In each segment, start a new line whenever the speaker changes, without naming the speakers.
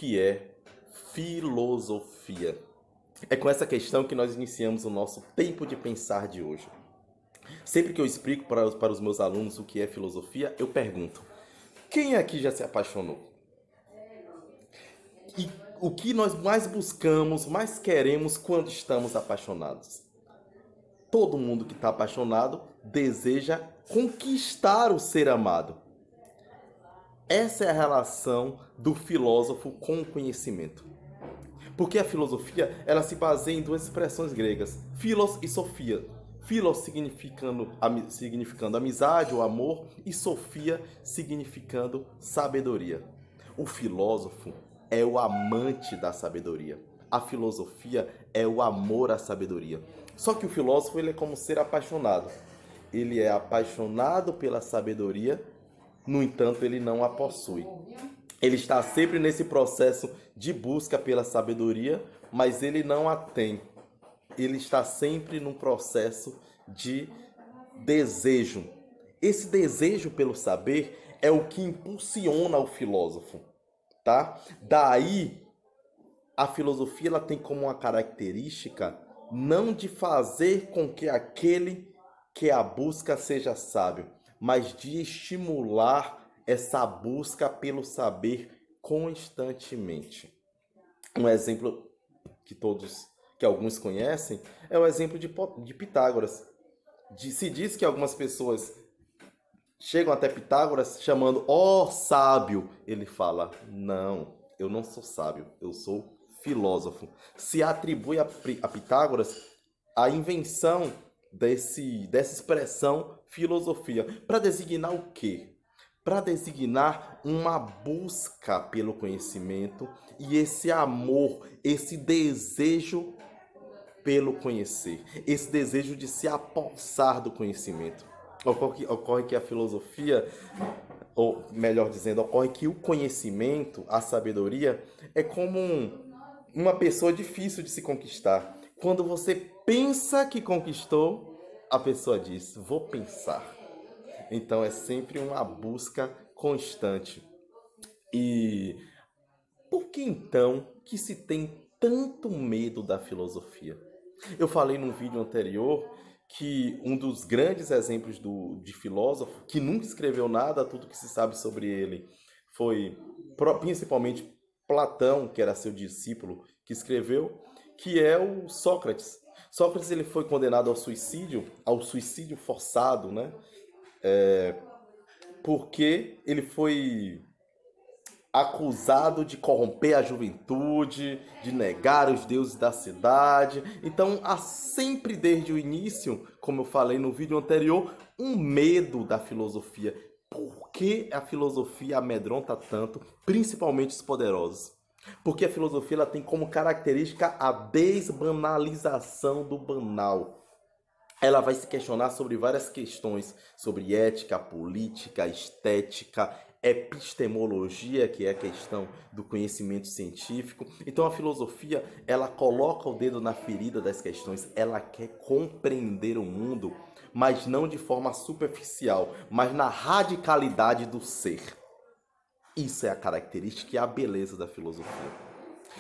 que é filosofia? É com essa questão que nós iniciamos o nosso tempo de pensar de hoje. Sempre que eu explico para os meus alunos o que é filosofia, eu pergunto: quem aqui já se apaixonou? E o que nós mais buscamos, mais queremos quando estamos apaixonados? Todo mundo que está apaixonado deseja conquistar o ser amado. Essa é a relação do filósofo com o conhecimento. Porque a filosofia, ela se baseia em duas expressões gregas, philos e sophia. Philos significando amizade ou amor, e sophia significando sabedoria. O filósofo é o amante da sabedoria. A filosofia é o amor à sabedoria. Só que o filósofo, ele é como ser apaixonado. Ele é apaixonado pela sabedoria, no entanto, ele não a possui. Ele está sempre nesse processo de busca pela sabedoria, mas ele não a tem. Ele está sempre num processo de desejo. Esse desejo pelo saber é o que impulsiona o filósofo, tá? Daí, a filosofia ela tem como uma característica não de fazer com que aquele que a busca seja sábio, mas de estimular essa busca pelo saber constantemente. Um exemplo que alguns conhecem, é o exemplo de Pitágoras. Se diz que algumas pessoas chegam até Pitágoras chamando, ó sábio. Ele fala, não, eu não sou sábio, eu sou filósofo. Se atribui a Pitágoras a invenção dessa expressão filosofia. Para designar o quê? Para designar uma busca pelo conhecimento e esse amor, esse desejo pelo conhecer, esse desejo de se apossar do conhecimento. Ocorre que a filosofia, ou melhor dizendo, ocorre que o conhecimento, a sabedoria, é como uma pessoa difícil de se conquistar. Quando você pensa que conquistou, a pessoa diz, vou pensar. Então é sempre uma busca constante. E por que então que se tem tanto medo da filosofia? Eu falei num vídeo anterior que um dos grandes exemplos de filósofo, que nunca escreveu nada, tudo que se sabe sobre ele foi principalmente Platão, que era seu discípulo, que escreveu, que é o Sócrates. Sócrates ele foi condenado ao suicídio forçado, né? Porque ele foi acusado de corromper a juventude, de negar os deuses da cidade. Então, há sempre desde o início, como eu falei no vídeo anterior, um medo da filosofia. Por que a filosofia amedronta tanto, principalmente os poderosos? Porque a filosofia ela tem como característica a desbanalização do banal. Ela vai se questionar sobre várias questões, sobre ética, política, estética, epistemologia, que é a questão do conhecimento científico. Então a filosofia, ela coloca o dedo na ferida das questões, ela quer compreender o mundo, mas não de forma superficial, mas na radicalidade do ser. Isso é a característica e a beleza da filosofia.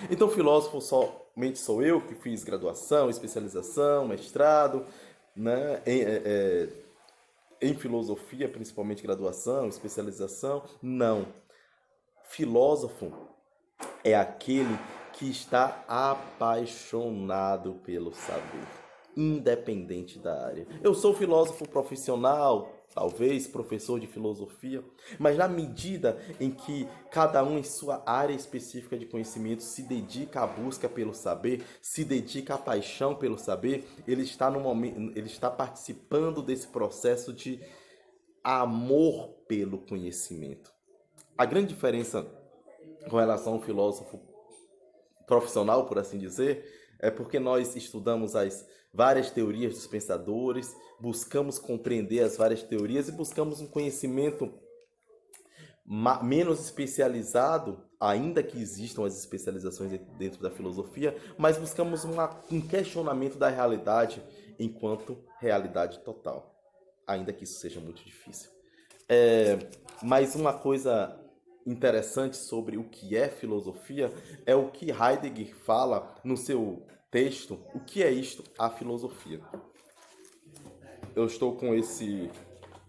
Então filósofo somente sou eu, que fiz graduação, especialização, mestrado, né, em filosofia, principalmente graduação, especialização. Não. Filósofo é aquele que está apaixonado pelo saber, independente da área. Eu sou filósofo profissional, talvez professor de filosofia, mas na medida em que cada um em sua área específica de conhecimento se dedica à busca pelo saber, se dedica à paixão pelo saber, ele está participando desse processo de amor pelo conhecimento. A grande diferença com relação ao filósofo profissional, por assim dizer, é porque nós estudamos as várias teorias dos pensadores, buscamos compreender as várias teorias e buscamos um conhecimento menos especializado, ainda que existam as especializações dentro da filosofia, mas buscamos um questionamento da realidade enquanto realidade total, ainda que isso seja muito difícil. Mas uma coisa interessante sobre o que é filosofia é o que Heidegger fala no seu texto, O que é isto? A filosofia. Eu estou com esse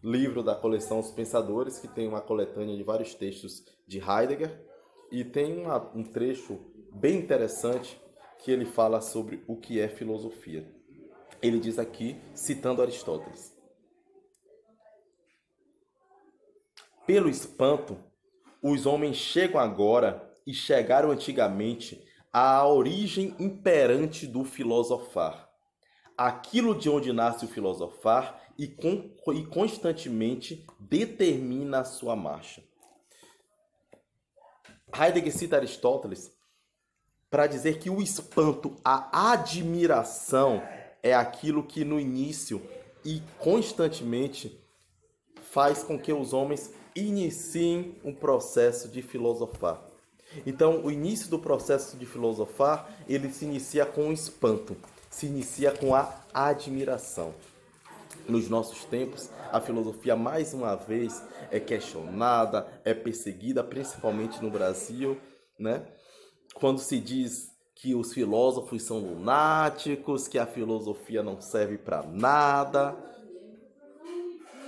livro da coleção Os Pensadores, que tem uma coletânea de vários textos de Heidegger, e tem um trecho bem interessante que ele fala sobre o que é filosofia. Ele diz aqui, citando Aristóteles: pelo espanto, os homens chegam agora e chegaram antigamente à origem imperante do filosofar, aquilo de onde nasce o filosofar e constantemente determina a sua marcha. Heidegger cita Aristóteles para dizer que o espanto, a admiração, é aquilo que no início e constantemente faz com que os homens iniciem um processo de filosofar. Então, o início do processo de filosofar, ele se inicia com o espanto, se inicia com a admiração. Nos nossos tempos, a filosofia, mais uma vez, é questionada, é perseguida, principalmente no Brasil, né? Quando se diz que os filósofos são lunáticos, que a filosofia não serve para nada.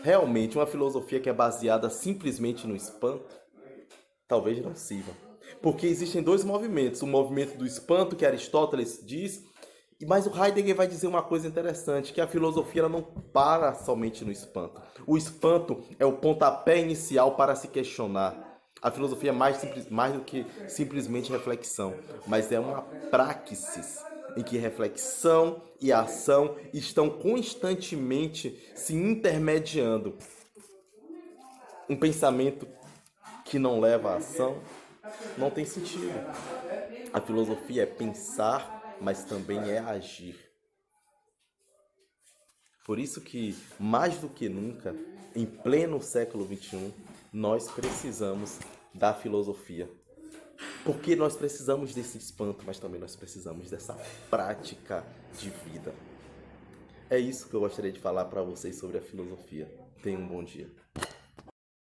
Realmente, uma filosofia que é baseada simplesmente no espanto, talvez não sirva. Porque existem dois movimentos. O movimento do espanto, que Aristóteles diz, mas o Heidegger vai dizer uma coisa interessante, que a filosofia ela não para somente no espanto. O espanto é o pontapé inicial para se questionar. A filosofia é mais do que simplesmente reflexão, mas é uma praxis em que reflexão e ação estão constantemente se intermediando. Um pensamento que não leva à ação não tem sentido. A filosofia é pensar, mas também é agir. Por isso que, mais do que nunca, em pleno século XXI, nós precisamos da filosofia. Porque nós precisamos desse espanto, mas também nós precisamos dessa prática de vida. É isso que eu gostaria de falar para vocês sobre a filosofia. Tenham um bom dia.